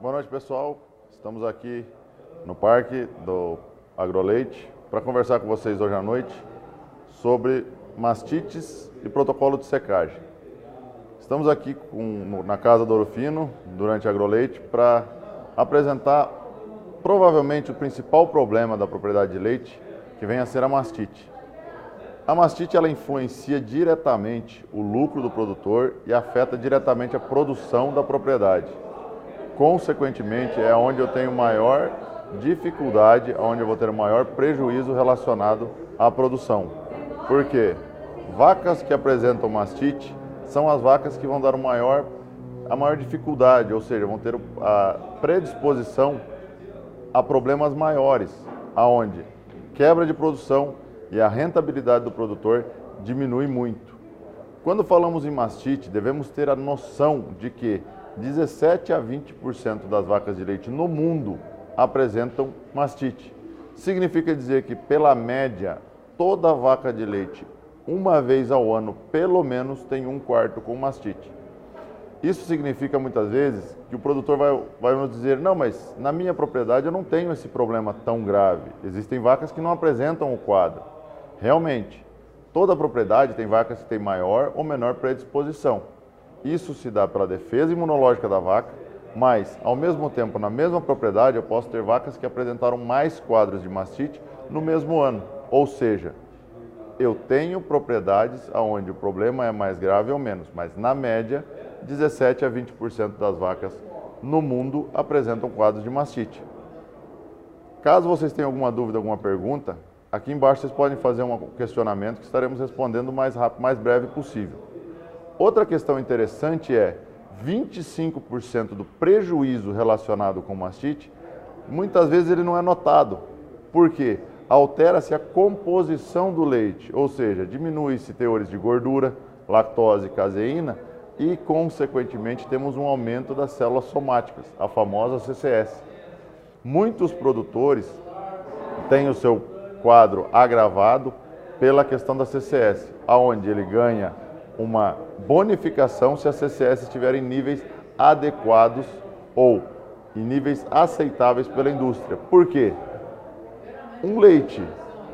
Boa noite, pessoal. Estamos aqui no Parque do Agroleite para conversar com vocês hoje à noite sobre mastites e protocolo de secagem. Estamos aqui na Casa do Ouro Fino, durante a Agroleite, para apresentar provavelmente o principal problema da propriedade de leite, que vem a ser a mastite. A mastite ela influencia diretamente o lucro do produtor e afeta diretamente a produção da propriedade. Consequentemente, é onde eu tenho maior dificuldade, onde eu vou ter maior prejuízo relacionado à produção. Por quê? Vacas que apresentam mastite são as vacas que vão dar a maior dificuldade, ou seja, vão ter a predisposição a problemas maiores, aonde quebra de produção e a rentabilidade do produtor diminui muito. Quando falamos em mastite, devemos ter a noção de que 17 a 20% das vacas de leite no mundo apresentam mastite. Significa dizer que, pela média, toda vaca de leite, uma vez ao ano, pelo menos, tem um quarto com mastite. Isso significa, muitas vezes, que o produtor vai nos dizer: não, mas na minha propriedade eu não tenho esse problema tão grave. Existem vacas que não apresentam o quadro. Realmente, toda propriedade tem vacas que têm maior ou menor predisposição. Isso se dá pela defesa imunológica da vaca, mas, ao mesmo tempo, na mesma propriedade, eu posso ter vacas que apresentaram mais quadros de mastite no mesmo ano. Ou seja, eu tenho propriedades onde o problema é mais grave ou menos, mas, na média, 17 a 20% das vacas no mundo apresentam quadros de mastite. Caso vocês tenham alguma dúvida, alguma pergunta, aqui embaixo vocês podem fazer um questionamento que estaremos respondendo o mais rápido, mais breve possível. Outra questão interessante é 25% do prejuízo relacionado com mastite, muitas vezes ele não é notado. Por quê? Altera-se a composição do leite, ou seja, diminui-se teores de gordura, lactose, caseína e, consequentemente, temos um aumento das células somáticas, a famosa CCS. Muitos produtores têm o seu quadro agravado pela questão da CCS, aonde ele ganha uma bonificação se a CCS estiver em níveis adequados ou em níveis aceitáveis pela indústria. Por quê? Um leite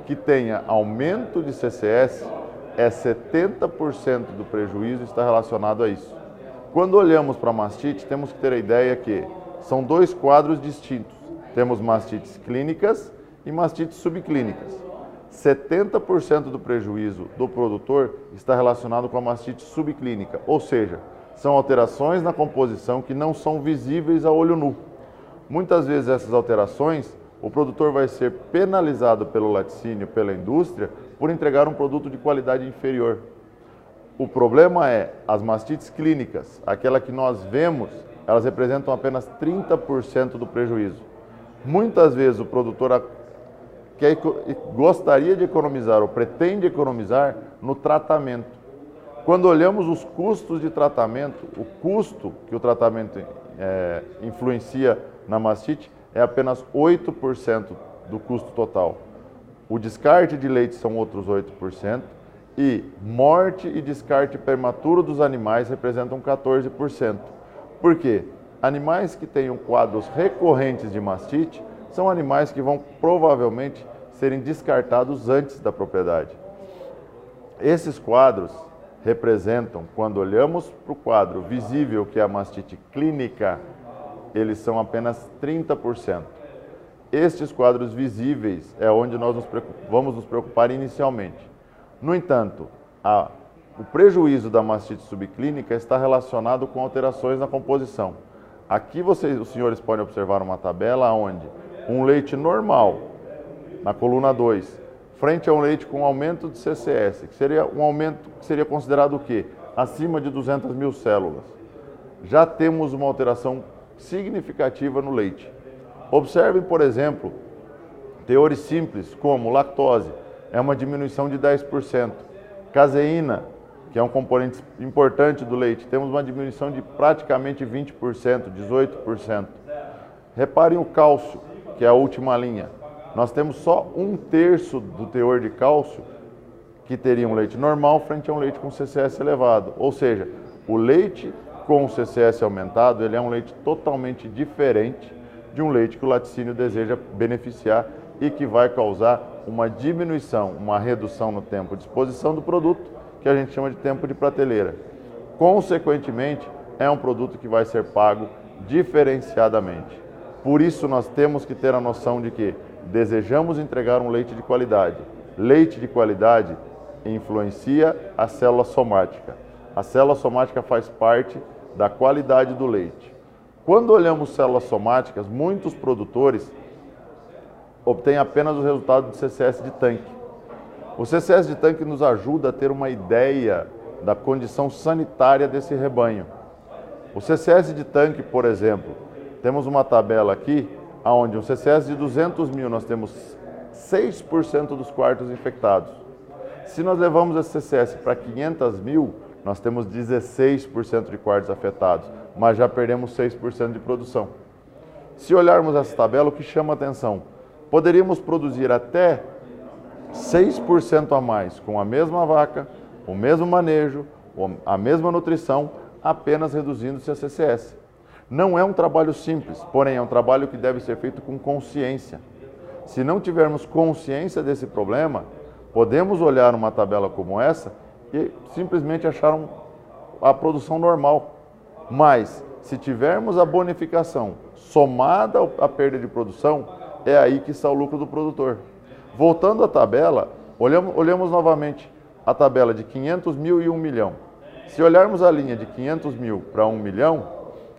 que tenha aumento de CCS, 70% do prejuízo está relacionado a isso. Quando olhamos para a mastite, temos que ter a ideia que são dois quadros distintos. Temos mastites clínicas e mastites subclínicas. 70% do prejuízo do produtor está relacionado com a mastite subclínica, ou seja, são alterações na composição que não são visíveis a olho nu. Muitas vezes essas alterações, o produtor vai ser penalizado pelo laticínio, pela indústria, por entregar um produto de qualidade inferior. O problema é as mastites clínicas, aquela que nós vemos, elas representam apenas 30% do prejuízo. Muitas vezes o produtor gostaria de economizar ou pretende economizar no tratamento. Quando olhamos os custos de tratamento, o custo que o tratamento influencia na mastite é apenas 8% do custo total. O descarte de leite são outros 8% e morte e descarte prematuro dos animais representam 14%. Por quê? Animais que tenham quadros recorrentes de mastite são animais que vão provavelmente serem descartados antes da propriedade. Esses quadros representam, quando olhamos para o quadro visível, que é a mastite clínica, eles são apenas 30%. Estes quadros visíveis é onde nós vamos nos preocupar inicialmente. No entanto, o prejuízo da mastite subclínica está relacionado com alterações na composição. Aqui os senhores podem observar uma tabela onde um leite normal, na coluna 2, frente a um leite com aumento de CCS, que seria um aumento que seria considerado o quê? Acima de 200 mil células. Já temos uma alteração significativa no leite. Observem, por exemplo, teores simples como lactose, é uma diminuição de 10%. Caseína, que é um componente importante do leite, temos uma diminuição de praticamente 20%, 18%. Reparem o cálcio, que é a última linha. Nós temos só 1/3 do teor de cálcio que teria um leite normal frente a um leite com CCS elevado. Ou seja, o leite com o CCS aumentado, ele é um leite totalmente diferente de um leite que o laticínio deseja beneficiar e que vai causar uma diminuição, uma redução no tempo de exposição do produto, que a gente chama de tempo de prateleira. Consequentemente, é um produto que vai ser pago diferenciadamente. Por isso, nós temos que ter a noção de que desejamos entregar um leite de qualidade. Leite de qualidade influencia a célula somática. A célula somática faz parte da qualidade do leite. Quando olhamos células somáticas, muitos produtores obtêm apenas o resultado do CCS de tanque. O CCS de tanque nos ajuda a ter uma ideia da condição sanitária desse rebanho. O CCS de tanque, por exemplo, temos uma tabela aqui, onde um CCS de 200 mil nós temos 6% dos quartos infectados. Se nós levamos esse CCS para 500 mil, nós temos 16% de quartos afetados, mas já perdemos 6% de produção. Se olharmos essa tabela, o que chama a atenção? Poderíamos produzir até 6% a mais com a mesma vaca, o mesmo manejo, a mesma nutrição, apenas reduzindo-se a CCS. Não é um trabalho simples, porém é um trabalho que deve ser feito com consciência. Se não tivermos consciência desse problema, podemos olhar uma tabela como essa e simplesmente achar a produção normal. Mas, se tivermos a bonificação somada à perda de produção, é aí que está o lucro do produtor. Voltando à tabela, olhamos novamente a tabela de 500 mil e 1 milhão. Se olharmos a linha de 500 mil para 1 milhão,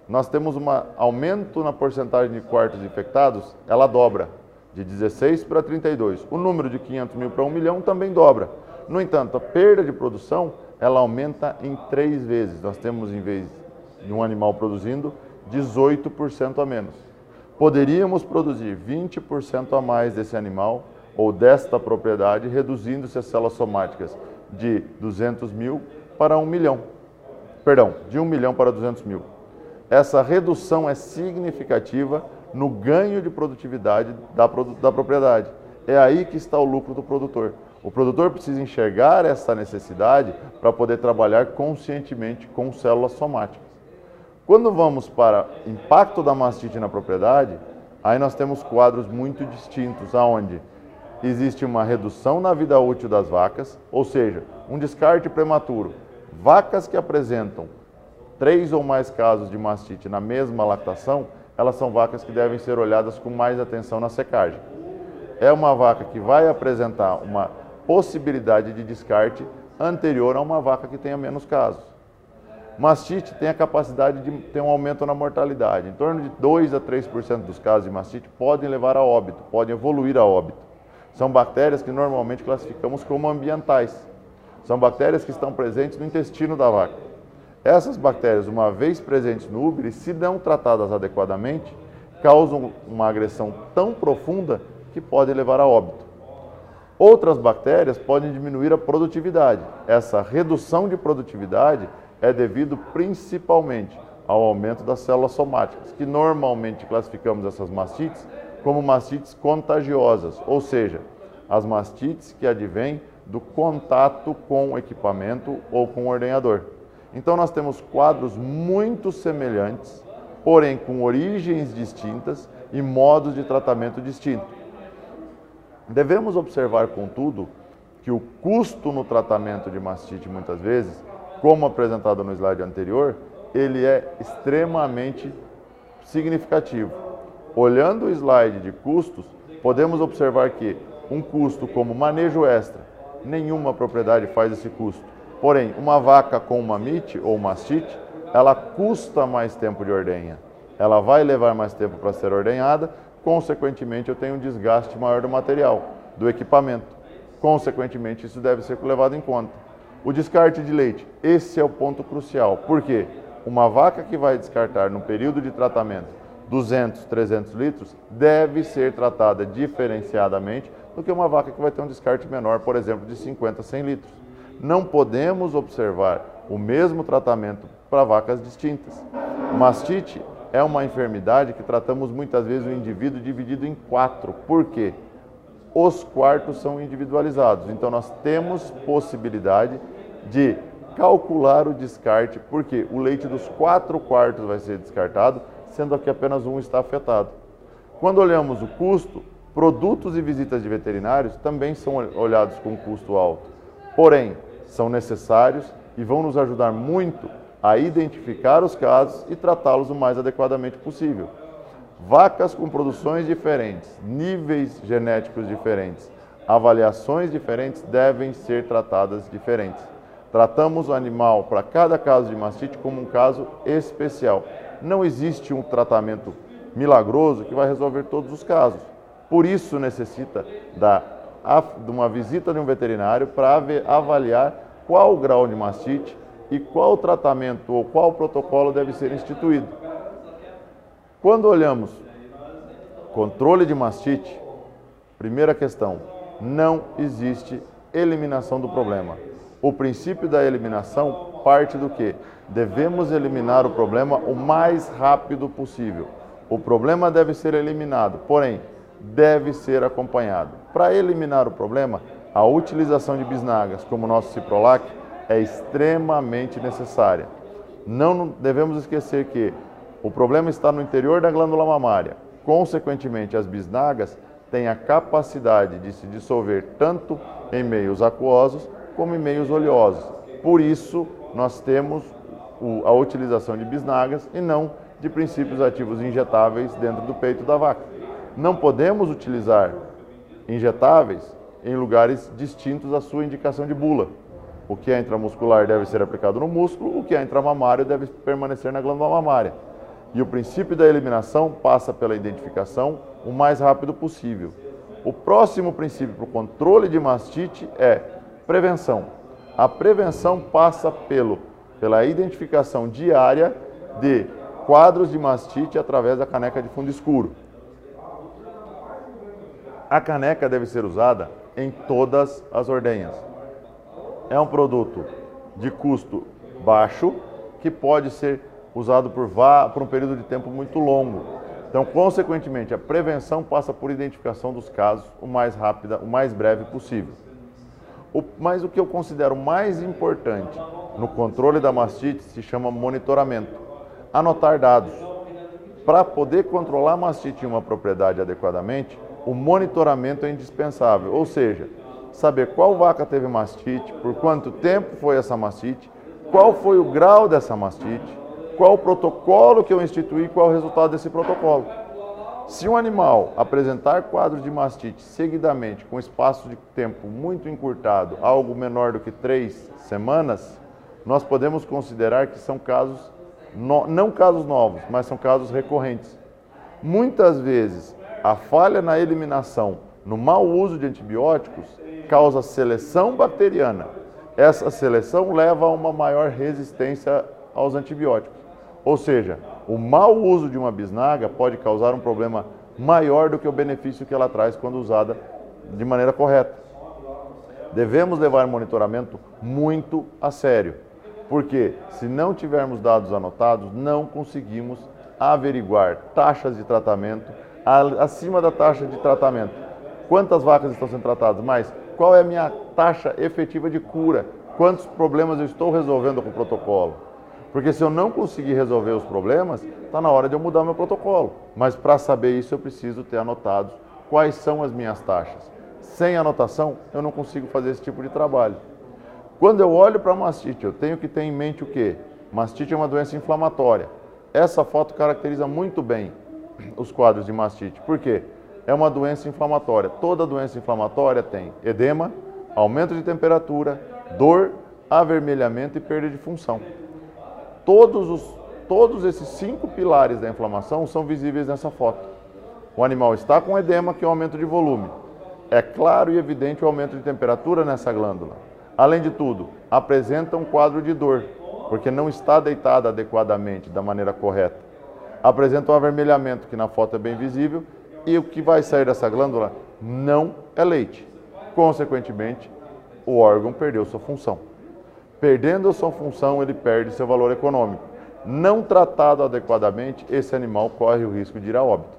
nós temos um aumento na porcentagem de quartos infectados, ela dobra, de 16 para 32. O número de 500 mil para 1 milhão também dobra. No entanto, a perda de produção, ela aumenta em 3 vezes. Nós temos, em vez de um animal produzindo, 18% a menos. Poderíamos produzir 20% a mais desse animal ou desta propriedade, reduzindo-se as células somáticas de 200 mil para 1 milhão. Perdão, de 1 milhão para 200 mil. Essa redução é significativa no ganho de produtividade da propriedade. É aí que está o lucro do produtor. O produtor precisa enxergar essa necessidade para poder trabalhar conscientemente com células somáticas. Quando vamos para o impacto da mastite na propriedade, aí nós temos quadros muito distintos, onde existe uma redução na vida útil das vacas, ou seja, um descarte prematuro. Vacas que apresentam 3 ou mais casos de mastite na mesma lactação, elas são vacas que devem ser olhadas com mais atenção na secagem. É uma vaca que vai apresentar uma possibilidade de descarte anterior a uma vaca que tenha menos casos. Mastite tem a capacidade de ter um aumento na mortalidade. Em torno de 2 a 3% dos casos de mastite podem levar a óbito, podem evoluir a óbito. São bactérias que normalmente classificamos como ambientais. São bactérias que estão presentes no intestino da vaca. Essas bactérias, uma vez presentes no úbere, se não tratadas adequadamente, causam uma agressão tão profunda que pode levar a óbito. Outras bactérias podem diminuir a produtividade. Essa redução de produtividade é devido principalmente ao aumento das células somáticas, que normalmente classificamos essas mastites como mastites contagiosas, ou seja, as mastites que advêm do contato com o equipamento ou com o ordenhador. Então nós temos quadros muito semelhantes, porém com origens distintas e modos de tratamento distintos. Devemos observar, contudo, que o custo no tratamento de mastite, muitas vezes, como apresentado no slide anterior, ele é extremamente significativo. Olhando o slide de custos, podemos observar que um custo como manejo extra, nenhuma propriedade faz esse custo. Porém, uma vaca com mamite ou mastite, ela custa mais tempo de ordenha. Ela vai levar mais tempo para ser ordenhada, consequentemente eu tenho um desgaste maior do material, do equipamento. Consequentemente, isso deve ser levado em conta. O descarte de leite, esse é o ponto crucial. Por quê? Uma vaca que vai descartar no período de tratamento 200, 300 litros, deve ser tratada diferenciadamente do que uma vaca que vai ter um descarte menor, por exemplo, de 50, 100 litros. Não podemos observar o mesmo tratamento para vacas distintas. Mastite é uma enfermidade que tratamos muitas vezes o indivíduo dividido em 4. Por quê? Os quartos são individualizados, então nós temos possibilidade de calcular o descarte, porque o leite dos 4/4 vai ser descartado, sendo que apenas um está afetado. Quando olhamos o custo, produtos e visitas de veterinários também são olhados com custo alto. Porém, são necessários e vão nos ajudar muito a identificar os casos e tratá-los o mais adequadamente possível. Vacas com produções diferentes, níveis genéticos diferentes, avaliações diferentes devem ser tratadas diferentes. Tratamos o animal para cada caso de mastite como um caso especial. Não existe um tratamento milagroso que vai resolver todos os casos. Por isso necessita de uma visita de um veterinário para avaliar qual o grau de mastite e qual tratamento ou qual protocolo deve ser instituído. Quando olhamos controle de mastite, primeira questão, não existe eliminação do problema. O princípio da eliminação parte do quê? Devemos eliminar o problema o mais rápido possível. O problema deve ser eliminado, porém, deve ser acompanhado. Para eliminar o problema, a utilização de bisnagas, como o nosso Ciprolac, é extremamente necessária. Não devemos esquecer que o problema está no interior da glândula mamária. Consequentemente, as bisnagas têm a capacidade de se dissolver tanto em meios aquosos como em meios oleosos. Por isso, nós temos a utilização de bisnagas e não de princípios ativos injetáveis dentro do peito da vaca. Não podemos utilizar injetáveis em lugares distintos à sua indicação de bula. O que é intramuscular deve ser aplicado no músculo, o que é intramamário deve permanecer na glândula mamária. E o princípio da eliminação passa pela identificação o mais rápido possível. O próximo princípio para o controle de mastite é prevenção. A prevenção passa pela identificação diária de quadros de mastite através da caneca de fundo escuro. A caneca deve ser usada em todas as ordenhas. É um produto de custo baixo que pode ser usado por um período de tempo muito longo. Então, consequentemente, a prevenção passa por identificação dos casos o mais rápida, o mais breve possível. Mas o que eu considero mais importante no controle da mastite se chama monitoramento. Anotar dados. Para poder controlar a mastite em uma propriedade adequadamente, o monitoramento é indispensável, ou seja, saber qual vaca teve mastite, por quanto tempo foi essa mastite, qual foi o grau dessa mastite, qual o protocolo que eu instituí e qual o resultado desse protocolo. Se um animal apresentar quadros de mastite seguidamente, com espaço de tempo muito encurtado, algo menor do que 3 semanas, nós podemos considerar que são casos, não casos novos, mas são casos recorrentes. Muitas vezes, a falha na eliminação, no mau uso de antibióticos, causa seleção bacteriana. Essa seleção leva a uma maior resistência aos antibióticos. Ou seja, o mau uso de uma bisnaga pode causar um problema maior do que o benefício que ela traz quando usada de maneira correta. Devemos levar o monitoramento muito a sério, porque se não tivermos dados anotados, não conseguimos averiguar taxas de tratamento acima da taxa de tratamento. Quantas vacas estão sendo tratadas? Mas qual é a minha taxa efetiva de cura? Quantos problemas eu estou resolvendo com o protocolo? Porque se eu não conseguir resolver os problemas, está na hora de eu mudar meu protocolo. Mas para saber isso, eu preciso ter anotados quais são as minhas taxas. Sem anotação, eu não consigo fazer esse tipo de trabalho. Quando eu olho para a mastite, eu tenho que ter em mente o quê? Mastite é uma doença inflamatória. Essa foto caracteriza muito bem os quadros de mastite. Por quê? É uma doença inflamatória. Toda doença inflamatória tem edema, aumento de temperatura, dor, avermelhamento e perda de função. Todos esses 5 pilares da inflamação são visíveis nessa foto. O animal está com edema, que é o aumento de volume. É claro e evidente o aumento de temperatura nessa glândula. Além de tudo, apresenta um quadro de dor, porque não está deitada adequadamente, da maneira correta. Apresenta um avermelhamento, que na foto é bem visível, e o que vai sair dessa glândula não é leite. Consequentemente, o órgão perdeu sua função. Perdendo a sua função, ele perde seu valor econômico. Não tratado adequadamente, esse animal corre o risco de ir a óbito.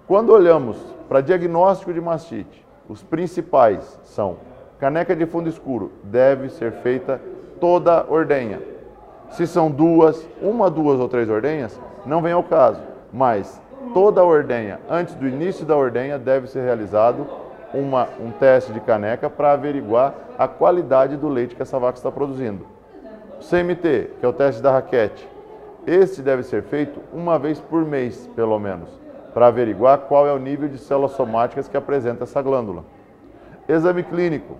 Quando olhamos para diagnóstico de mastite, os principais são caneca de fundo escuro, deve ser feita toda ordenha. Se são uma, duas ou três ordenhas, não vem ao caso, mas toda a ordenha, antes do início da ordenha, deve ser realizado um teste de caneca para averiguar a qualidade do leite que essa vaca está produzindo. CMT, que é o teste da raquete, este deve ser feito uma vez por mês, pelo menos, para averiguar qual é o nível de células somáticas que apresenta essa glândula. Exame clínico,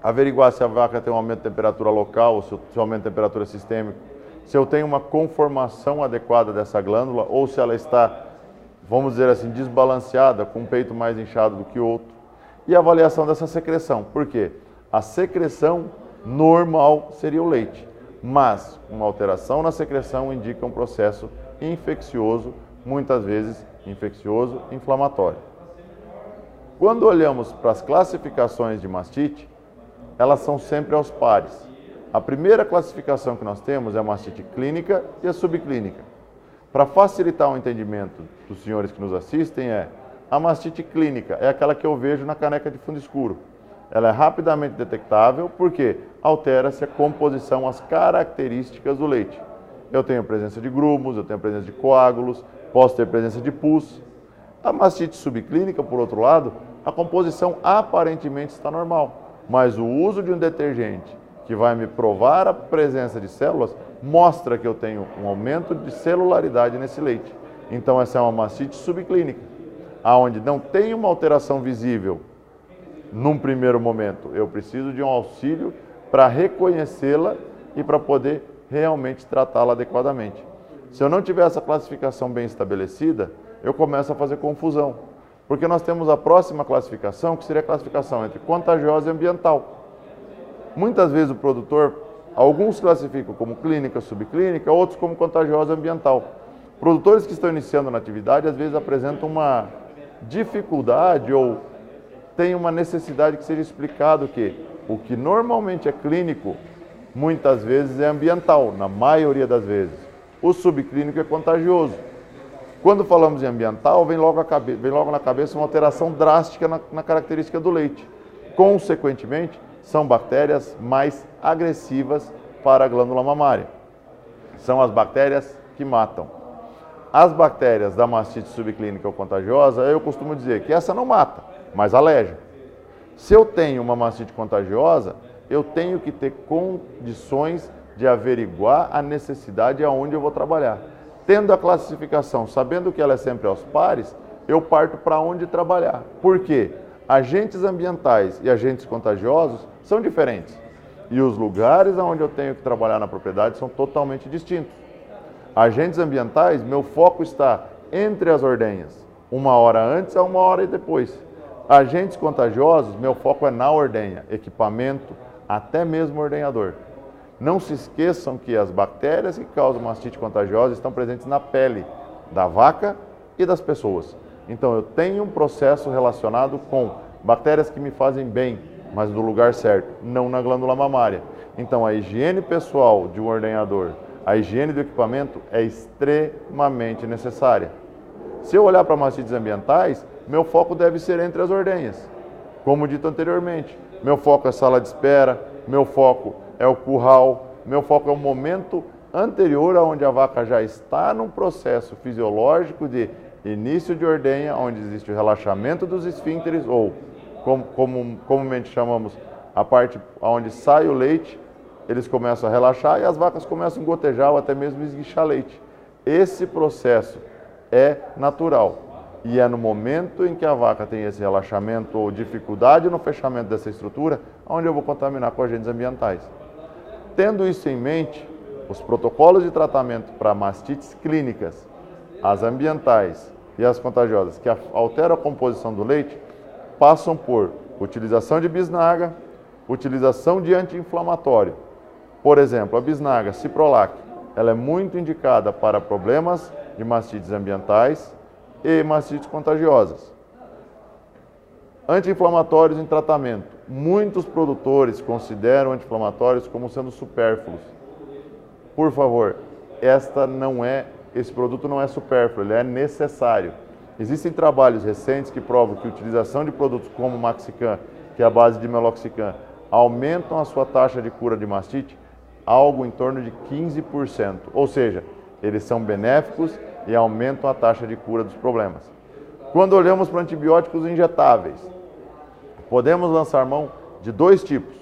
averiguar se a vaca tem um aumento de temperatura local, ou se o aumento de temperatura sistêmico, se eu tenho uma conformação adequada dessa glândula, ou se ela está, vamos dizer assim, desbalanceada, com um peito mais inchado do que o outro. E a avaliação dessa secreção. Por quê? A secreção normal seria o leite, mas uma alteração na secreção indica um processo infeccioso, muitas vezes infeccioso, inflamatório. Quando olhamos para as classificações de mastite, elas são sempre aos pares. A primeira classificação que nós temos é a mastite clínica e a subclínica. Para facilitar o entendimento dos senhores que nos assistem, a mastite clínica é aquela que eu vejo na caneca de fundo escuro. Ela é rapidamente detectável porque altera-se a composição, as características do leite. Eu tenho presença de grumos, eu tenho presença de coágulos, posso ter presença de pus. A mastite subclínica, por outro lado, a composição aparentemente está normal, mas o uso de um detergente que vai me provar a presença de células mostra que eu tenho um aumento de celularidade nesse leite. Então essa é uma mastite subclínica, onde não tem uma alteração visível num primeiro momento. Eu preciso de um auxílio para reconhecê-la e para poder realmente tratá-la adequadamente. Se eu não tiver essa classificação bem estabelecida, eu começo a fazer confusão, porque nós temos a próxima classificação, que seria a classificação entre contagiosa e ambiental. Muitas vezes o produtor, alguns classificam como clínica, subclínica, outros como contagiosa ambiental. Produtores que estão iniciando na atividade, às vezes apresentam uma dificuldade ou têm uma necessidade que seja explicado que o que normalmente é clínico, muitas vezes é ambiental, na maioria das vezes. O subclínico é contagioso. Quando falamos em ambiental, vem logo na cabeça uma alteração drástica na característica do leite. Consequentemente, são bactérias mais agressivas para a glândula mamária. São as bactérias que matam. As bactérias da mastite subclínica ou contagiosa, eu costumo dizer que essa não mata, mas aleja. Se eu tenho uma mastite contagiosa, eu tenho que ter condições de averiguar a necessidade aonde eu vou trabalhar. Tendo a classificação, sabendo que ela é sempre aos pares, eu parto para onde trabalhar. Por quê? Agentes ambientais e agentes contagiosos são diferentes. E os lugares onde eu tenho que trabalhar na propriedade são totalmente distintos. Agentes ambientais, meu foco está entre as ordenhas, uma hora antes a uma hora depois. Agentes contagiosos, meu foco é na ordenha, equipamento, até mesmo ordenhador. Não se esqueçam que as bactérias que causam mastite contagiosa estão presentes na pele da vaca e das pessoas. Então eu tenho um processo relacionado com bactérias que me fazem bem, mas no lugar certo, não na glândula mamária. Então a higiene pessoal de um ordenhador, a higiene do equipamento é extremamente necessária. Se eu olhar para mastites ambientais, meu foco deve ser entre as ordenhas. Como dito anteriormente, meu foco é sala de espera, meu foco é o curral, meu foco é o momento anterior onde a vaca já está num processo fisiológico de início de ordenha, onde existe o relaxamento dos esfíncteres, ou como comumente chamamos a parte onde sai o leite, eles começam a relaxar e as vacas começam a gotejar ou até mesmo esguichar leite. Esse processo é natural e é no momento em que a vaca tem esse relaxamento ou dificuldade no fechamento dessa estrutura, onde eu vou contaminar com agentes ambientais. Tendo isso em mente, os protocolos de tratamento para mastites clínicas, as ambientais e as contagiosas, que alteram a composição do leite, passam por utilização de bisnaga, utilização de anti-inflamatório. Por exemplo, a bisnaga ciprolac, ela é muito indicada para problemas de mastites ambientais e mastites contagiosas. Anti-inflamatórios em tratamento. Muitos produtores consideram anti-inflamatórios como sendo supérfluos. Por favor, esse produto não é supérfluo, ele é necessário. Existem trabalhos recentes que provam que a utilização de produtos como Maxican, que é a base de Meloxicam, aumentam a sua taxa de cura de mastite algo em torno de 15%. Ou seja, eles são benéficos e aumentam a taxa de cura dos problemas. Quando olhamos para antibióticos injetáveis, podemos lançar mão de dois tipos.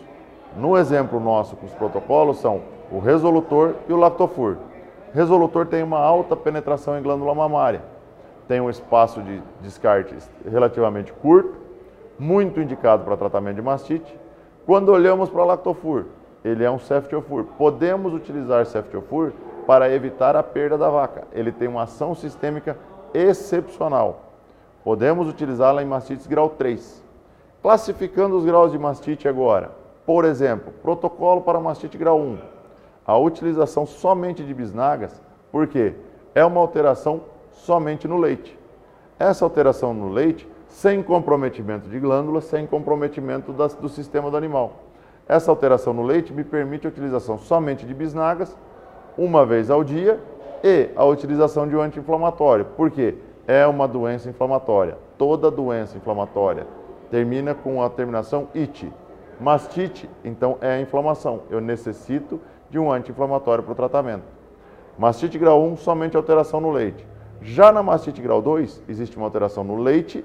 No exemplo nosso, com os protocolos, são o Resolutor e o Lactofur. O Resolutor tem uma alta penetração em glândula mamária, tem um espaço de descarte relativamente curto, muito indicado para tratamento de mastite. Quando olhamos para o Lactofur, ele é um Ceftiofur. Podemos utilizar Ceftiofur para evitar a perda da vaca. Ele tem uma ação sistêmica excepcional. Podemos utilizá-la em mastites grau 3. Classificando os graus de mastite agora, por exemplo, protocolo para mastite grau 1. A utilização somente de bisnagas, porque é uma alteração somente no leite. Essa alteração no leite, sem comprometimento de glândulas, sem comprometimento do sistema do animal. Essa alteração no leite me permite a utilização somente de bisnagas, uma vez ao dia, e a utilização de um anti-inflamatório, porque é uma doença inflamatória. Toda doença inflamatória termina com a terminação "ite". Mastite, então, é a inflamação. Eu necessito de um anti-inflamatório para o tratamento. Mastite grau 1, somente alteração no leite. Já na mastite grau 2, existe uma alteração no leite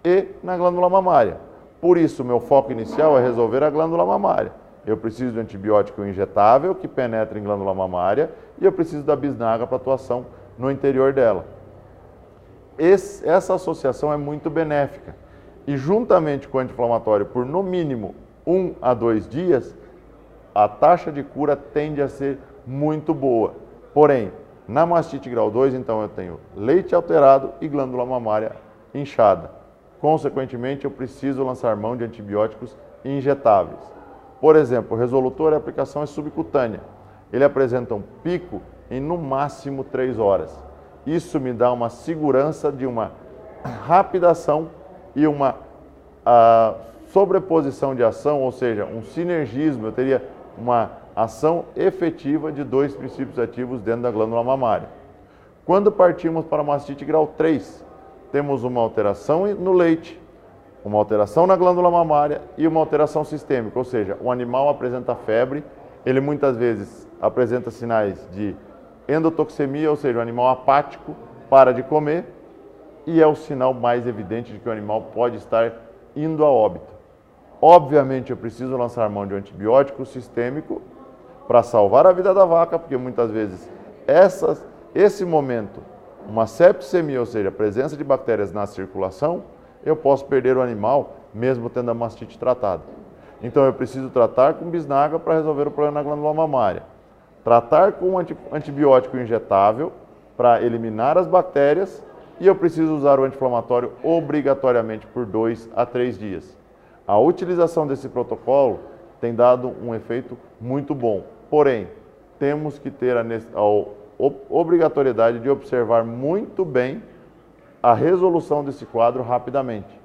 e na glândula mamária. Por isso, meu foco inicial é resolver a glândula mamária. Eu preciso de antibiótico injetável que penetra em glândula mamária e eu preciso da bisnaga para atuação no interior dela. Essa associação é muito benéfica. E juntamente com o anti-inflamatório por no mínimo 1 a 2 dias, a taxa de cura tende a ser muito boa. Porém, na mastite grau 2, então, eu tenho leite alterado e glândula mamária inchada. Consequentemente, eu preciso lançar mão de antibióticos injetáveis. Por exemplo, o Resolutor, a aplicação é subcutânea. Ele apresenta um pico em no máximo 3 horas. Isso me dá uma segurança de uma rápida ação e uma sobreposição de ação, ou seja, um sinergismo. Eu teria uma ação efetiva de 2 princípios ativos dentro da glândula mamária. Quando partimos para a mastite grau 3, temos uma alteração no leite, uma alteração na glândula mamária e uma alteração sistêmica, ou seja, o animal apresenta febre, ele muitas vezes apresenta sinais de endotoxemia, ou seja, o animal apático, para de comer, e é o sinal mais evidente de que o animal pode estar indo a óbito. Obviamente, eu preciso lançar mão de um antibiótico sistêmico para salvar a vida da vaca, porque muitas vezes esse momento, uma septicemia, ou seja, a presença de bactérias na circulação, eu posso perder o animal mesmo tendo a mastite tratada. Então eu preciso tratar com bisnaga para resolver o problema na glândula mamária. Tratar com antibiótico injetável para eliminar as bactérias e eu preciso usar o anti-inflamatório obrigatoriamente por 2 a 3 dias. A utilização desse protocolo tem dado um efeito muito bom, porém, temos que ter a obrigatoriedade de observar muito bem a resolução desse quadro rapidamente.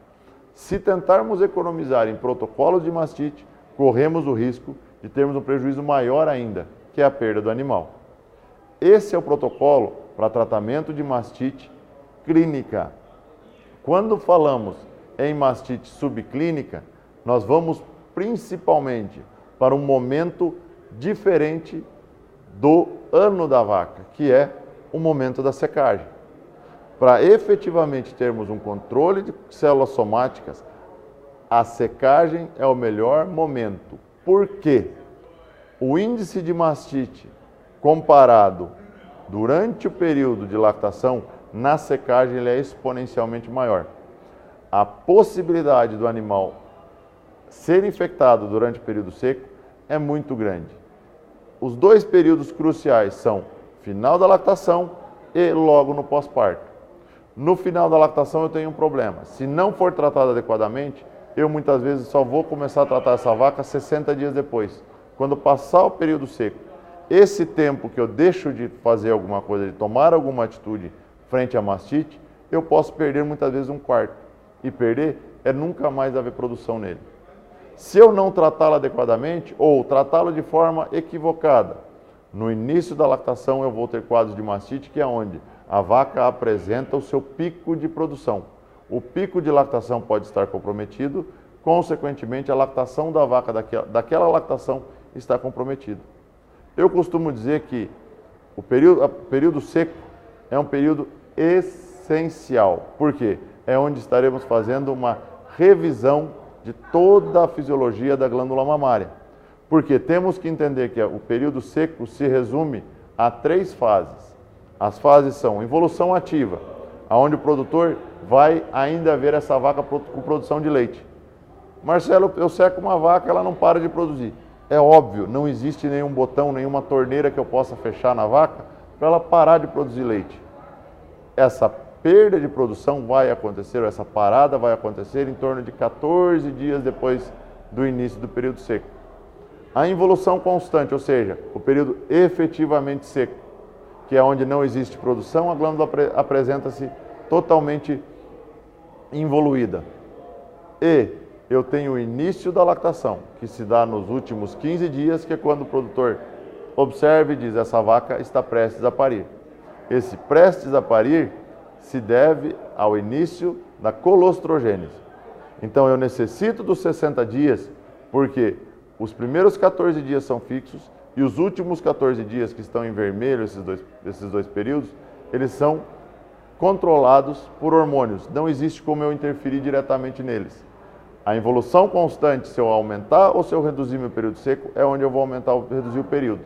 Se tentarmos economizar em protocolos de mastite, corremos o risco de termos um prejuízo maior ainda, que é a perda do animal. Esse é o protocolo para tratamento de mastite clínica. Quando falamos em mastite subclínica, nós vamos principalmente para um momento diferente do ano da vaca, que é o momento da secagem. Para efetivamente termos um controle de células somáticas, a secagem é o melhor momento. Por quê? O índice de mastite comparado durante o período de lactação, na secagem ele é exponencialmente maior. A possibilidade do animal ser infectado durante o período seco é muito grande. Os 2 períodos cruciais são final da lactação e logo no pós-parto. No final da lactação eu tenho um problema. Se não for tratado adequadamente, eu muitas vezes só vou começar a tratar essa vaca 60 dias depois, quando passar o período seco. Esse tempo que eu deixo de fazer alguma coisa, de tomar alguma atitude frente à mastite, eu posso perder muitas vezes 1/4. E perder é nunca mais haver produção nele. Se eu não tratá-lo adequadamente ou tratá-lo de forma equivocada, no início da lactação eu vou ter quadros de mastite, que é onde a vaca apresenta o seu pico de produção. O pico de lactação pode estar comprometido, consequentemente a lactação da vaca daquela lactação está comprometida. Eu costumo dizer que o período seco é um período essencial. Por quê? É onde estaremos fazendo uma revisão de toda a fisiologia da glândula mamária. Porque temos que entender que o período seco se resume a 3 fases. As fases são involução ativa, onde o produtor vai ainda ver essa vaca com produção de leite. Marcelo, eu seco uma vaca, ela não para de produzir. É óbvio, não existe nenhum botão, nenhuma torneira que eu possa fechar na vaca para ela parar de produzir leite. Essa perda de produção vai acontecer, ou essa parada vai acontecer em torno de 14 dias depois do início do período seco. A involução constante, ou seja, o período efetivamente seco, que é onde não existe produção, a glândula apresenta-se totalmente involuída. E eu tenho o início da lactação, que se dá nos últimos 15 dias, que é quando o produtor observa e diz: essa vaca está prestes a parir. Esse prestes a parir se deve ao início da colostrogênese. Então eu necessito dos 60 dias, porque os primeiros 14 dias são fixos e os últimos 14 dias, que estão em vermelho, esses dois períodos, eles são controlados por hormônios. Não existe como eu interferir diretamente neles. A involução constante, se eu aumentar ou se eu reduzir meu período seco, é onde eu vou reduzir o período.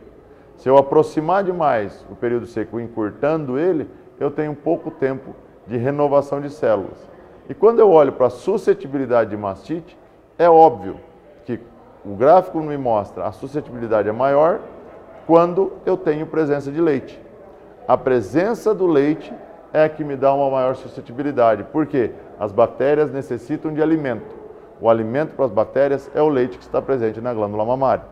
Se eu aproximar demais o período seco, encurtando ele, eu tenho pouco tempo de renovação de células. E quando eu olho para a suscetibilidade de mastite, é óbvio que o gráfico me mostra a suscetibilidade é maior quando eu tenho presença de leite. A presença do leite é a que me dá uma maior suscetibilidade. Por quê? As bactérias necessitam de alimento. O alimento para as bactérias é o leite que está presente na glândula mamária.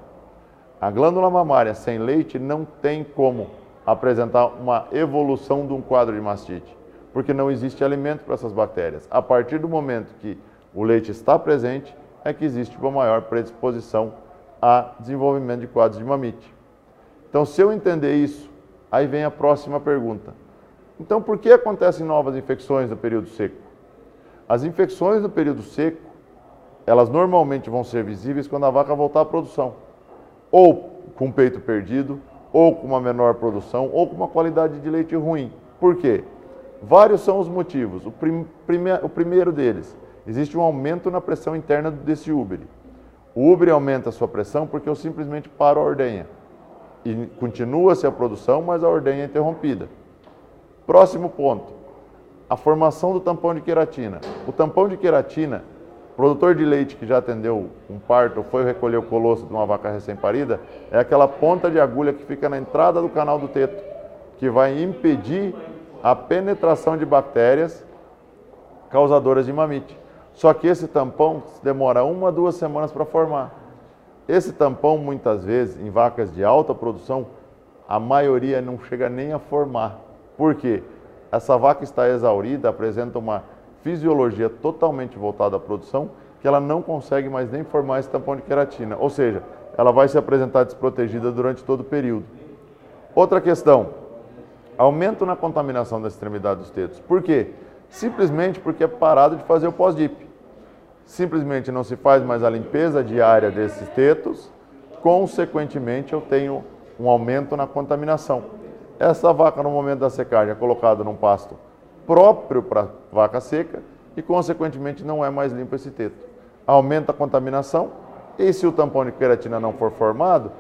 A glândula mamária sem leite não tem como apresentar uma evolução de um quadro de mastite, porque não existe alimento para essas bactérias. A partir do momento que o leite está presente, é que existe uma maior predisposição a desenvolvimento de quadros de mamite. Então, se eu entender isso, aí vem a próxima pergunta. Então, por que acontecem novas infecções no período seco? As infecções no período seco, elas normalmente vão ser visíveis quando a vaca voltar à produção. Ou com peito perdido, ou com uma menor produção, ou com uma qualidade de leite ruim. Por quê? Vários são os motivos. O primeiro deles, existe um aumento na pressão interna desse úbere. O úbere aumenta a sua pressão porque eu simplesmente paro a ordenha. E continua-se a produção, mas a ordenha é interrompida. Próximo ponto, a formação do tampão de queratina. O tampão de queratina, produtor de leite que já atendeu um parto ou foi recolher o colosso de uma vaca recém-parida, é aquela ponta de agulha que fica na entrada do canal do teto, que vai impedir a penetração de bactérias causadoras de mamite. Só que esse tampão demora 1 a 2 semanas para formar. Esse tampão, muitas vezes, em vacas de alta produção, a maioria não chega nem a formar. Por quê? Essa vaca está exaurida, apresenta uma fisiologia totalmente voltada à produção, que ela não consegue mais nem formar esse tampão de queratina. Ou seja, ela vai se apresentar desprotegida durante todo o período. Outra questão, aumento na contaminação da extremidade dos tetos. Por quê? Simplesmente porque é parado de fazer o pós-dip. Simplesmente não se faz mais a limpeza diária desses tetos, consequentemente eu tenho um aumento na contaminação. Essa vaca, no momento da secagem, é colocada num pasto próprio para vaca seca e, consequentemente, não é mais limpo esse teto. Aumenta a contaminação e, se o tampão de queratina não for formado,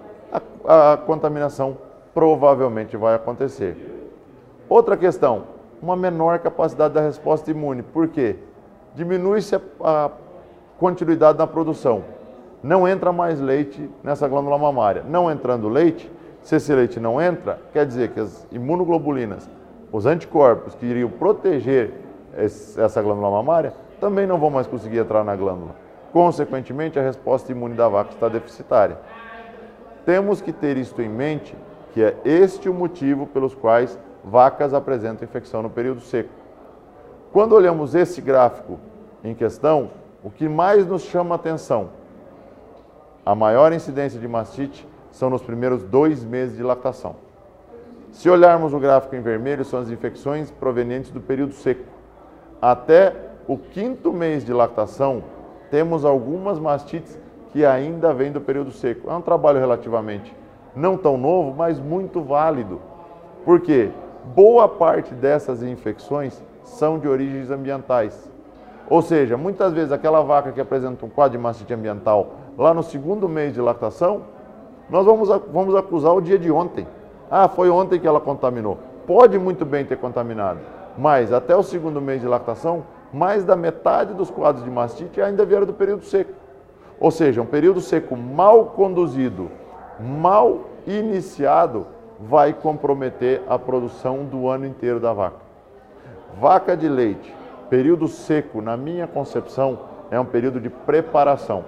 a contaminação provavelmente vai acontecer. Outra questão, uma menor capacidade da resposta imune. Por quê? Diminui-se a continuidade na produção. Não entra mais leite nessa glândula mamária. Não entrando leite, se esse leite não entra, quer dizer que as imunoglobulinas, os anticorpos que iriam proteger essa glândula mamária, também não vão mais conseguir entrar na glândula. Consequentemente, a resposta imune da vaca está deficitária. Temos que ter isto em mente, que é este o motivo pelos quais vacas apresentam infecção no período seco. Quando olhamos esse gráfico em questão, o que mais nos chama a atenção, a maior incidência de mastite são nos primeiros 2 meses de lactação. Se olharmos o gráfico em vermelho, são as infecções provenientes do período seco. Até o 5º mês de lactação, temos algumas mastites que ainda vêm do período seco. É um trabalho relativamente Não tão novo, mas muito válido. Por quê? Boa parte dessas infecções são de origens ambientais. Ou seja, muitas vezes aquela vaca que apresenta um quadro de mastite ambiental lá no segundo mês de lactação, nós vamos acusar o dia de ontem. Ah, foi ontem que ela contaminou. Pode muito bem ter contaminado, mas até o segundo mês de lactação, mais da metade dos quadros de mastite ainda vieram do período seco. Ou seja, um período seco mal conduzido, mal iniciado, vai comprometer a produção do ano inteiro da vaca. Vaca de leite, período seco, na minha concepção, é um período de preparação.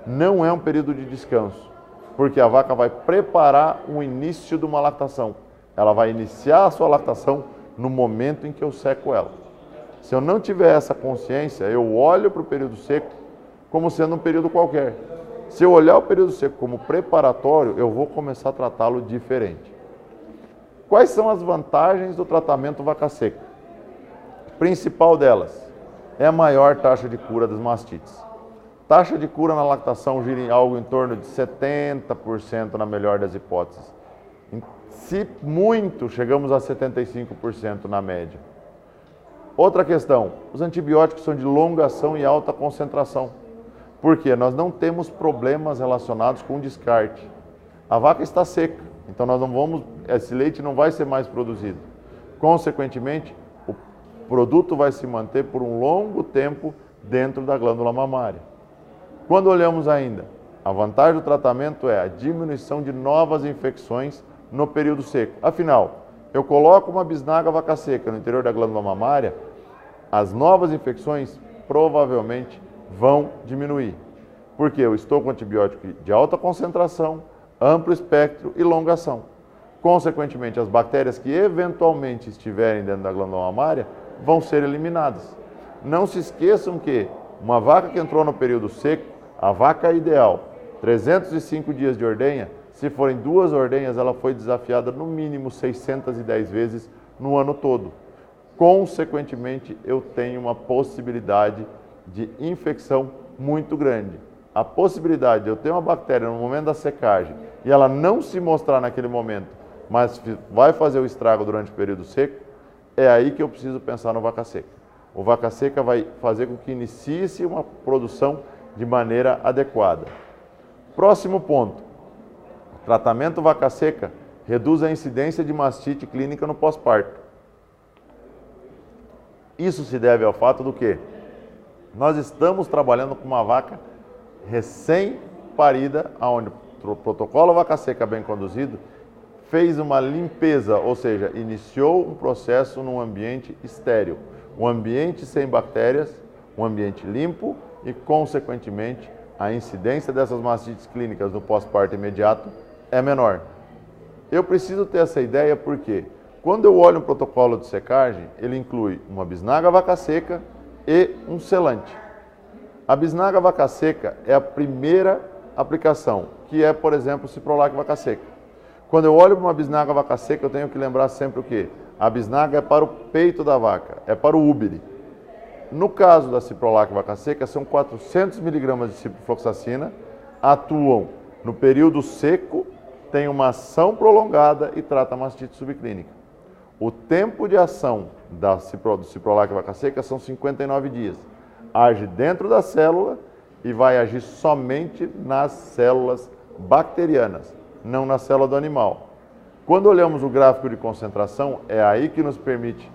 Não é um período de descanso, porque a vaca vai preparar o início de uma lactação. Ela vai iniciar a sua lactação no momento em que eu seco ela. Se eu não tiver essa consciência, eu olho para o período seco como sendo um período qualquer. Se eu olhar o período seco como preparatório, eu vou começar a tratá-lo diferente. Quais são as vantagens do tratamento vaca seca? A principal delas é a maior taxa de cura das mastites. Taxa de cura na lactação gira em algo em torno de 70% na melhor das hipóteses. Se muito, chegamos a 75% na média. Outra questão, os antibióticos são de longa ação e alta concentração. Por quê? Nós não temos problemas relacionados com descarte. A vaca está seca, então esse leite não vai ser mais produzido. Consequentemente, o produto vai se manter por um longo tempo dentro da glândula mamária. Quando olhamos ainda, a vantagem do tratamento é a diminuição de novas infecções no período seco. Afinal, eu coloco uma bisnaga vaca seca no interior da glândula mamária, as novas infecções provavelmente vão diminuir. Porque eu estou com antibiótico de alta concentração, amplo espectro e longa ação. Consequentemente, as bactérias que eventualmente estiverem dentro da glândula mamária vão ser eliminadas. Não se esqueçam que uma vaca que entrou no período seco, a vaca ideal, 305 dias de ordenha, se forem 2 ordenhas, ela foi desafiada no mínimo 610 vezes no ano todo. Consequentemente, eu tenho uma possibilidade de infecção muito grande. A possibilidade de eu ter uma bactéria no momento da secagem e ela não se mostrar naquele momento, mas vai fazer o estrago durante o período seco, é aí que eu preciso pensar no vaca seca. O vaca seca vai fazer com que inicie-se uma produção de maneira adequada. Próximo ponto. Tratamento vaca seca reduz a incidência de mastite clínica no pós-parto. Isso se deve ao fato do que nós estamos trabalhando com uma vaca recém-parida, onde o protocolo vaca seca bem conduzido fez uma limpeza, ou seja, iniciou um processo num ambiente estéril, um ambiente sem bactérias, um ambiente limpo e, consequentemente, a incidência dessas mastites clínicas no pós-parto imediato é menor. Eu preciso ter essa ideia porque, quando eu olho um protocolo de secagem, ele inclui uma bisnaga vaca seca e um selante. A bisnaga vaca seca é a primeira aplicação, que é, por exemplo, o Ciprolac vaca seca. Quando eu olho para uma bisnaga vaca seca, eu tenho que lembrar sempre o quê? A bisnaga é para o peito da vaca, é para o úbere. No caso da Ciprolac vaca seca, são 400 mg de ciprofloxacina, atuam no período seco, tem uma ação prolongada e trata a mastite subclínica. O tempo de ação do Ciprolac vaca seca são 59 dias. Age dentro da célula e vai agir somente nas células bacterianas, não na célula do animal. Quando olhamos o gráfico de concentração, é aí que nos permite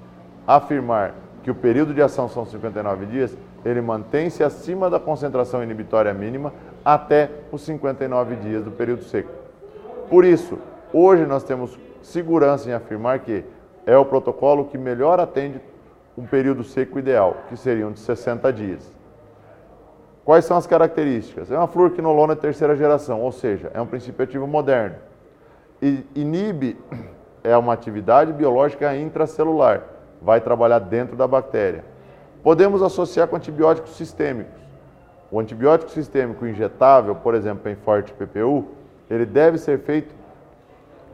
afirmar que o período de ação são 59 dias, ele mantém-se acima da concentração inibitória mínima até os 59 dias do período seco. Por isso, hoje nós temos segurança em afirmar que é o protocolo que melhor atende um período seco ideal, que seriam de 60 dias. Quais são as características? É uma fluoroquinolona de terceira geração, ou seja, é um princípio ativo moderno. Inibe é uma atividade biológica intracelular, vai trabalhar dentro da bactéria. Podemos associar com antibióticos sistêmicos. O antibiótico sistêmico injetável, por exemplo, em forte PPU, ele deve ser feito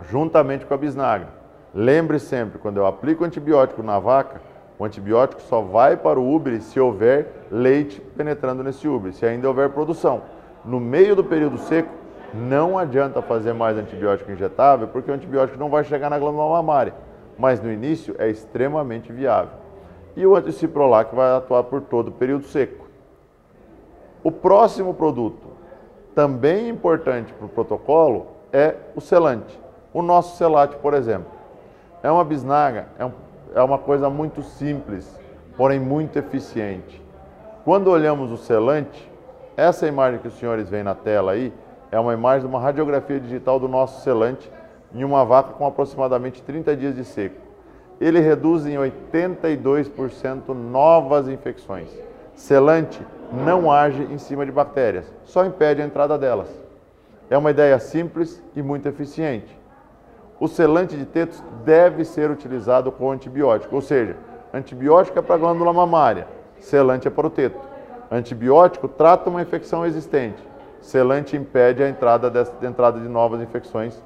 juntamente com a bisnaga. Lembre sempre, quando eu aplico antibiótico na vaca, o antibiótico só vai para o úbere se houver leite penetrando nesse úbere, se ainda houver produção. No meio do período seco, Não adianta fazer mais antibiótico injetável, porque o antibiótico não vai chegar na glândula mamária, mas no início é extremamente viável. E o anticiprolac vai atuar por todo o período seco. O próximo produto, também importante para o protocolo, é o selante. O nosso selate, por exemplo, é uma bisnaga, é uma coisa muito simples, porém muito eficiente. Quando olhamos o selante, essa imagem que os senhores veem na tela aí, é uma imagem de uma radiografia digital do nosso selante em uma vaca com aproximadamente 30 dias de seco. Ele reduz em 82% novas infecções. Selante não age em cima de bactérias, só impede a entrada delas. É uma ideia simples e muito eficiente. O selante de tetos deve ser utilizado com antibiótico, ou seja, antibiótico é para a glândula mamária, selante é para o teto. Antibiótico trata uma infecção existente, selante impede a entrada de novas infecções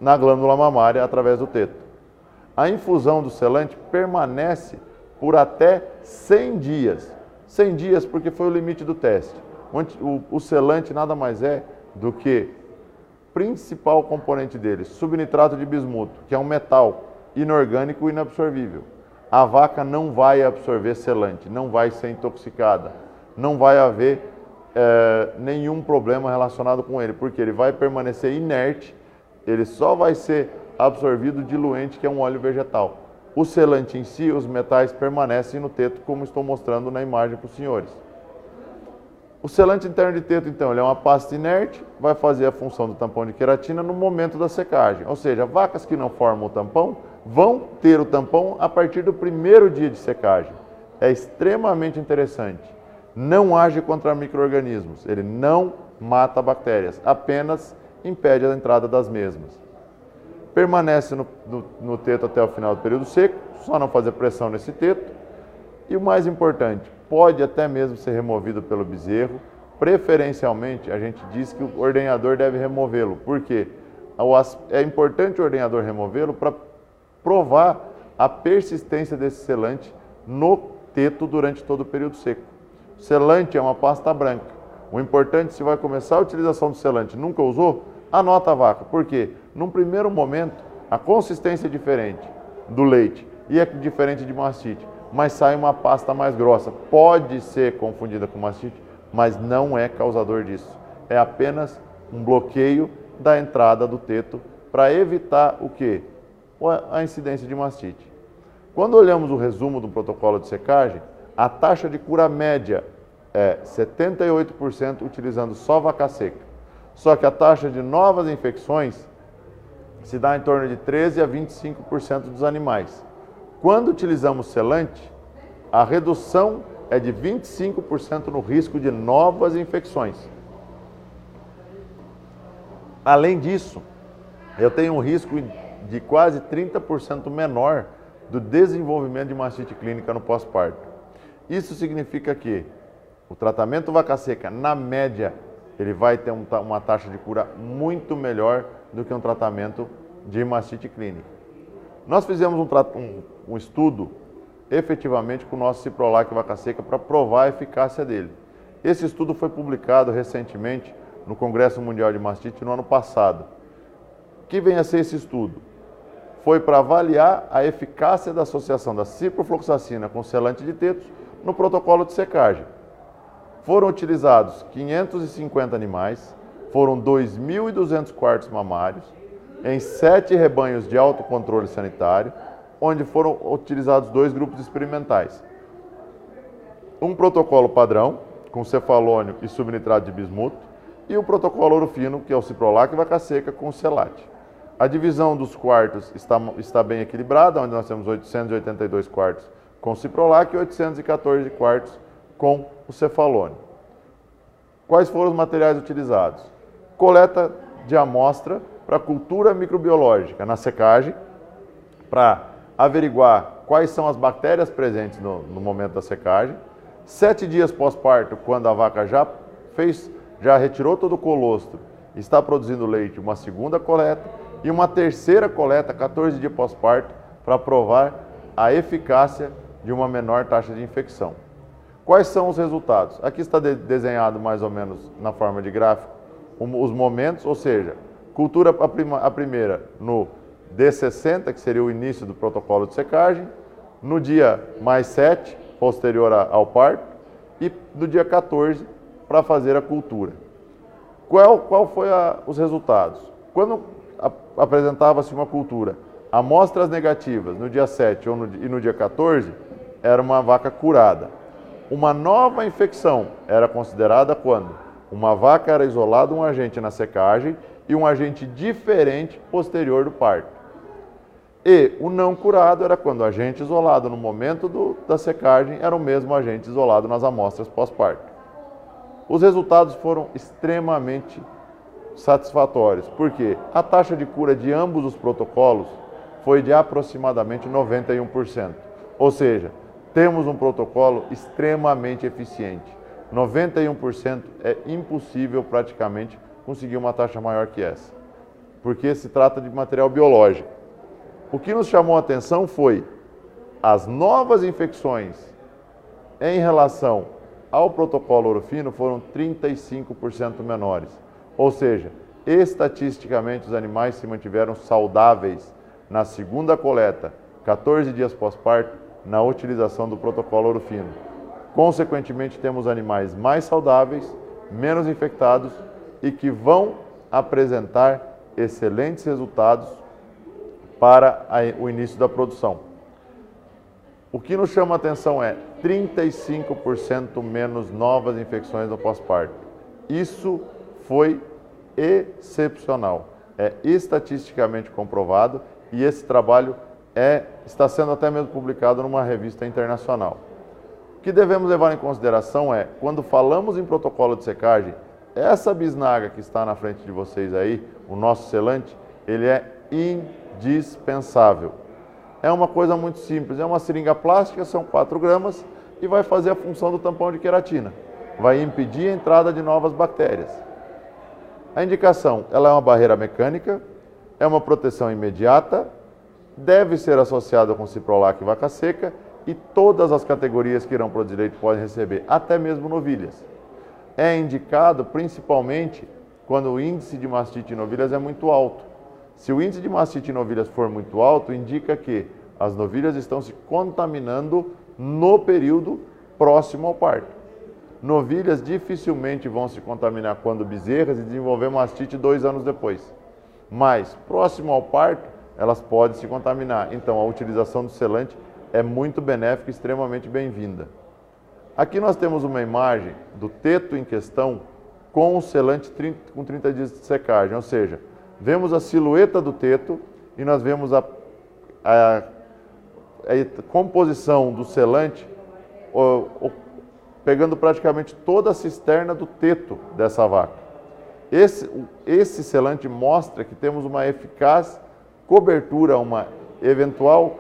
na glândula mamária através do teto. A infusão do selante permanece por até 100 dias. 100 dias porque foi o limite do teste. O selante nada mais é do que principal componente dele, subnitrato de bismuto, que é um metal inorgânico e inabsorvível. A vaca não vai absorver selante, não vai ser intoxicada, não vai haver nenhum problema relacionado com ele, porque ele vai permanecer inerte, ele só vai ser absorvido diluente, que é um óleo vegetal. O selante em si, os metais permanecem no teto, como estou mostrando na imagem para os senhores. O selante interno de teto, então, ele é uma pasta inerte, vai fazer a função do tampão de queratina no momento da secagem. Ou seja, vacas que não formam o tampão vão ter o tampão a partir do primeiro dia de secagem. É extremamente interessante. Não age contra micro-organismos, ele não mata bactérias, apenas impede a entrada das mesmas. Permanece no teto até o final do período seco, só não fazer pressão nesse teto. E o mais importante, pode até mesmo ser removido pelo bezerro. Preferencialmente, a gente diz que o ordenhador deve removê-lo. Por quê? É importante o ordenhador removê-lo para provar a persistência desse selante no teto durante todo o período seco. O selante é uma pasta branca. O importante, se vai começar a utilização do selante, nunca usou, anota a vaca. Por quê? Num primeiro momento, a consistência é diferente do leite e é diferente de mastite, mas sai uma pasta mais grossa. Pode ser confundida com mastite, mas não é causador disso. É apenas um bloqueio da entrada do teto para evitar o quê? A incidência de mastite. Quando olhamos o resumo do protocolo de secagem, a taxa de cura média é 78% utilizando só vaca seca. Só que a taxa de novas infecções se dá em torno de 13% a 25% dos animais. Quando utilizamos selante, a redução é de 25% no risco de novas infecções. Além disso, eu tenho um risco de quase 30% menor do desenvolvimento de mastite clínica no pós-parto. Isso significa que o tratamento vaca seca, na média, ele vai ter uma taxa de cura muito melhor do que um tratamento de mastite clínica. Nós fizemos um estudo efetivamente com o nosso ciprolac vaca seca para provar a eficácia dele. Esse estudo foi publicado recentemente no Congresso Mundial de Mastite no ano passado. O que vem a ser esse estudo? Foi para avaliar a eficácia da associação da ciprofloxacina com selante de tetos no protocolo de secagem. Foram utilizados 550 animais, foram 2.200 quartos mamários, em 7 rebanhos de autocontrole sanitário, onde foram utilizados 2 grupos experimentais. Um protocolo padrão, com cefalônio e subnitrato de bismuto, e o protocolo ouro fino, que é o ciprolac vaca seca com selate. A divisão dos quartos está bem equilibrada, onde nós temos 882 quartos com ciprolac e 814 quartos com o cefalônio. Quais foram os materiais utilizados? Coleta de amostra para cultura microbiológica na secagem, para averiguar quais são as bactérias presentes no momento da secagem. 7 dias pós-parto, quando a vaca já retirou todo o colostro, está produzindo leite, uma segunda coleta, e uma terceira coleta, 14 dias pós-parto, para provar a eficácia de uma menor taxa de infecção. Quais são os resultados? Aqui está desenhado mais ou menos na forma de gráfico os momentos, ou seja, cultura a primeira no D60, que seria o início do protocolo de secagem, no dia mais 7, posterior ao parto, e no dia 14, para fazer a cultura. Qual foi os resultados? Quando apresentava-se uma cultura, amostras negativas no dia 7 e no dia 14, era uma vaca curada. Uma nova infecção era considerada quando uma vaca era isolada um agente na secagem e um agente diferente posterior do parto. E o não curado era quando o agente isolado no momento da secagem era o mesmo agente isolado nas amostras pós-parto. Os resultados foram extremamente satisfatórios, porque a taxa de cura de ambos os protocolos foi de aproximadamente 91%. Ou seja, temos um protocolo extremamente eficiente. 91% é impossível praticamente conseguir uma taxa maior que essa, porque se trata de material biológico. O que nos chamou a atenção foi as novas infecções em relação ao protocolo Ouro Fino foram 35% menores. Ou seja, estatisticamente os animais se mantiveram saudáveis na segunda coleta, 14 dias pós-parto, na utilização do protocolo Ouro Fino. Consequentemente, temos animais mais saudáveis, menos infectados e que vão apresentar excelentes resultados para o início da produção. O que nos chama a atenção é 35% menos novas infecções no pós-parto. Isso foi excepcional, é estatisticamente comprovado e esse trabalho está sendo até mesmo publicado numa revista internacional. O que devemos levar em consideração é, quando falamos em protocolo de secagem, essa bisnaga que está na frente de vocês aí, o nosso selante, ele é indispensável. É uma coisa muito simples, é uma seringa plástica, são 4 gramas e vai fazer a função do tampão de queratina. Vai impedir a entrada de novas bactérias. A indicação, ela é uma barreira mecânica, é uma proteção imediata, deve ser associada com ciprolac e vaca seca e todas as categorias que irão produzir leite podem receber, até mesmo novilhas. É indicado principalmente quando o índice de mastite em novilhas é muito alto. Se o índice de mastite em novilhas for muito alto, indica que as novilhas estão se contaminando no período próximo ao parto. Novilhas dificilmente vão se contaminar quando bezerras e desenvolver mastite 2 anos depois. Mas, próximo ao parto, elas podem se contaminar. Então, a utilização do selante é muito benéfica e extremamente bem-vinda. Aqui nós temos uma imagem do teto em questão com o selante com 30 dias de secagem, ou seja, vemos a silhueta do teto e nós vemos a composição do selante pegando praticamente toda a cisterna do teto dessa vaca. Esse selante mostra que temos uma eficaz cobertura, uma eventual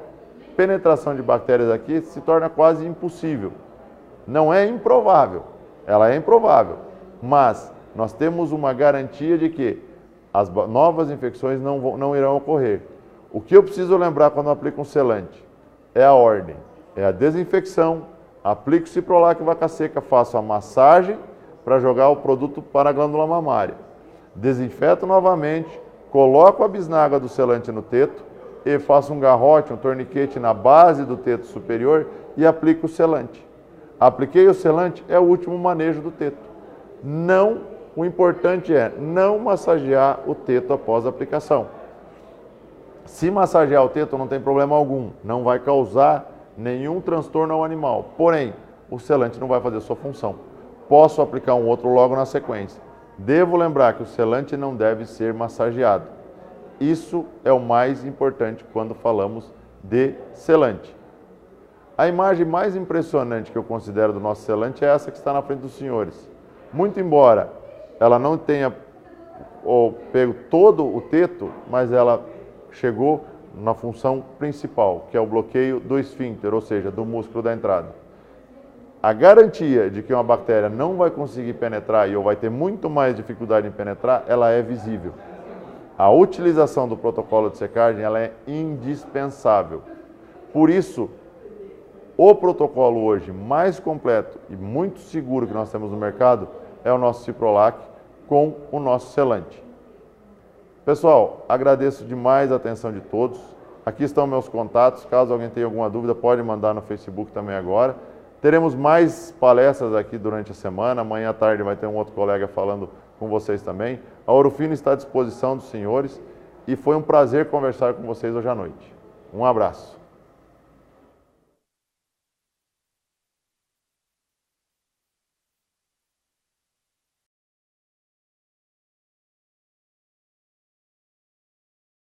penetração de bactérias aqui se torna quase impossível. Não é improvável, ela é improvável, mas nós temos uma garantia de que as novas infecções não irão ocorrer. O que eu preciso lembrar quando eu aplico um selante é a ordem, é a desinfecção, aplico ciprolac e vaca seca, faço a massagem para jogar o produto para a glândula mamária. Desinfeto novamente, coloco a bisnaga do selante no teto e faço um garrote, um torniquete na base do teto superior e aplico o selante. Apliquei o selante, é o último manejo do teto. O importante é não massagear o teto após a aplicação. Se massagear o teto não tem problema algum, não vai causar nenhum transtorno ao animal. Porém, o selante não vai fazer sua função. Posso aplicar um outro logo na sequência. Devo lembrar que o selante não deve ser massageado. Isso é o mais importante quando falamos de selante. A imagem mais impressionante que eu considero do nosso selante é essa que está na frente dos senhores. Muito embora ela não tenha pego todo o teto, mas ela chegou na função principal, que é o bloqueio do esfíncter, ou seja, do músculo da entrada. A garantia de que uma bactéria não vai conseguir penetrar ou vai ter muito mais dificuldade em penetrar, ela é visível. A utilização do protocolo de secagem ela é indispensável. Por isso, o protocolo hoje mais completo e muito seguro que nós temos no mercado é o nosso ciprolac com o nosso selante. Pessoal, agradeço demais a atenção de todos. Aqui estão meus contatos, caso alguém tenha alguma dúvida, pode mandar no Facebook também agora. Teremos mais palestras aqui durante a semana, amanhã à tarde vai ter um outro colega falando com vocês também. A Ouro Fino está à disposição dos senhores e foi um prazer conversar com vocês hoje à noite. Um abraço.